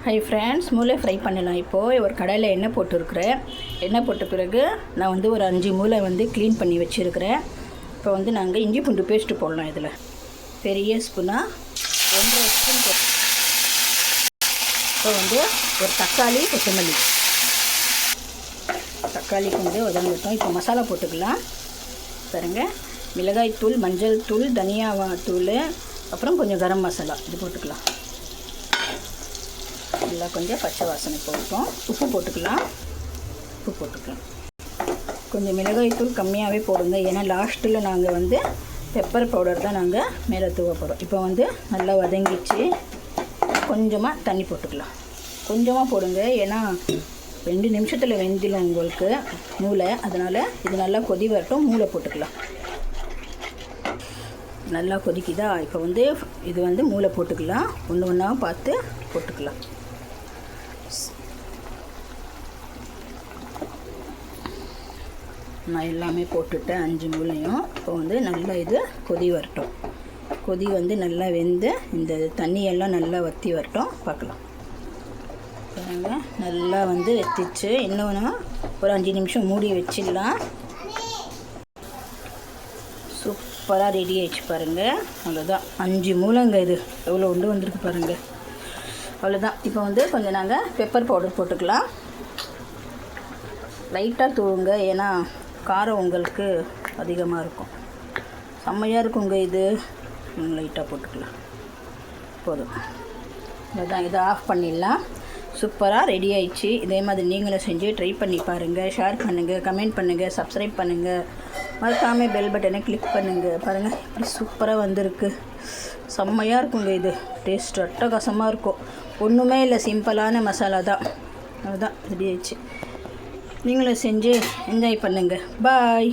Hi friends, மூளை fry பண்ணலாம். இப்போது ஒரு கடாயில் எண்ணெய் போட்டுருக்குறேன். எண்ணெய் போட்ட பிறகு நான் வந்து ஒரு 5 மூளை வந்து க்ளீன் பண்ணி வச்சுருக்கிறேன். இப்போ வந்து நாங்கள் இஞ்சி பூண்டு பேஸ்ட்டு போடலாம். இதில் பெரிய ஸ்பூனாக 1.5 ஸ்பூன் இப்போ வந்து ஒரு தக்காளி, கொத்தமல்லி. தக்காளி கொஞ்சம் உதங்கட்டும். இப்போ மசாலா போட்டுக்கலாம். பாருங்கள், மிளகாய் தூள், மஞ்சள் தூள், தனியா தூள், அப்புறம் கொஞ்சம் கரம் மசாலா இது போட்டுக்கலாம். எல்லாம் கொஞ்சம் பச்சை வாசனை போட்டோம். உப்பு போட்டுக்கலாம். கொஞ்சம் மிளகாய் தூள் கம்மியாகவே போடுங்க, ஏன்னா லாஸ்ட்டில் நாங்கள் வந்து பெப்பர் பவுடர் தான் நாங்கள் மேலே தூவ போகிறோம். இப்போ வந்து நல்லா வதங்கிச்சு. கொஞ்சமாக தண்ணி போட்டுக்கலாம். கொஞ்சமாக போடுங்க, ஏன்னா 2 நிமிஷத்தில் வெந்திலும் உங்களுக்கு மூளை. அதனால் இது நல்லா கொதி வரட்டும். மூளை போட்டுக்கலாம். நல்லா கொதிக்குதா? இப்போ வந்து இது வந்து மூளை போட்டுக்கலாம். ஒன்று ஒன்றா பார்த்து போட்டுக்கலாம். நான் எல்லாமே போட்டுட்டேன், 5 மூளையும். இப்போ வந்து நல்லா இது கொதி வரட்டும். கொதி வந்து நல்லா வெந்து இந்த தண்ணியெல்லாம் நல்லா வற்றி வரட்டும். பார்க்கலாம். பாருங்கள், நல்லா வந்து வற்றிச்சு. இன்னொன்று ஒரு 5 நிமிஷம் மூடி வச்சிடலாம். சூப்பராக ரெடி ஆகிடுச்சு பாருங்கள். அவ்வளோதான், 5 மூளைங்க. இது எவ்வளோ உண்டு வந்திருக்கு பாருங்கள். அவ்வளோதான். இப்போ வந்து கொஞ்சம் நாங்கள் பெப்பர் பவுடர் போட்டுக்கலாம். லைட்டாக தூவுங்க, ஏன்னா காரம் உங்களுக்கு அதிகமாக இருக்கும். செம்மையாக இருக்குங்க இது. லைட்டாக போட்டுக்கலாம். போதும். அவ்வளோதான். இதை ஆஃப் பண்ணிடலாம். சூப்பராக ரெடி ஆயிடுச்சு. இதே மாதிரி நீங்களும் செஞ்சு ட்ரை பண்ணி பாருங்கள். ஷேர் பண்ணுங்கள், கமெண்ட் பண்ணுங்கள், சப்ஸ்கிரைப் பண்ணுங்கள். மறக்காமல் பெல் பட்டனை கிளிக் பண்ணுங்கள். பாருங்கள், இப்படி சூப்பராக வந்திருக்கு. செம்மையாக இருக்குங்க இது. டேஸ்ட் அட்டகாசமாக இருக்கும். ஒன்றுமே இல்லை, சிம்பிளான மசாலா தான். அதுதான் ரெடி ஆயிடுச்சு. நீங்களும் செஞ்சு என்ஜாய் பண்ணுங்கள். பாய்.